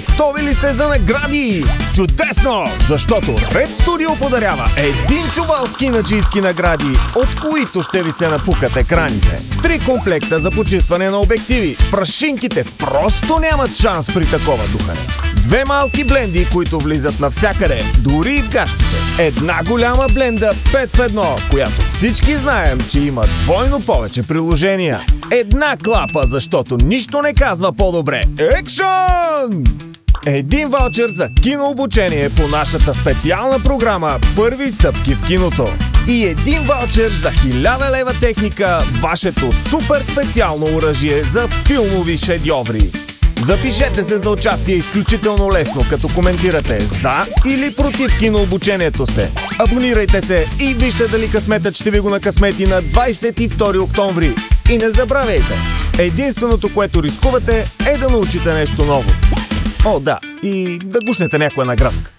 Готови ли сте за награди? Чудесно! Защото Red Studio подарява един чувал с кинаджийски награди, от които ще ви се напукат екраните. 3 комплекта за почистване на обективи. Прашинките просто нямат шанс при такова духане. 2 малки бленди, които влизат навсякъде, дори и в гащите. Една голяма бленда 5 в 1, която всички знаем, че има двойно повече приложения. Една клапа, защото нищо не казва по-добре. Екшън! Един ваучер за кинообучение по нашата специална програма "Първи стъпки в киното". И един ваучер за 1000 лева техника, вашето супер специално оръжие за филмови шедьоври. Запишете се за участие изключително лесно, като коментирате за или против кинообучението сте. Абонирайте се и вижте дали късметът ще ви го накъсмети на 22 октомври. И не забравяйте, единственото, което рискувате, е да научите нещо ново. О, да, и да гушнете някоя наградка.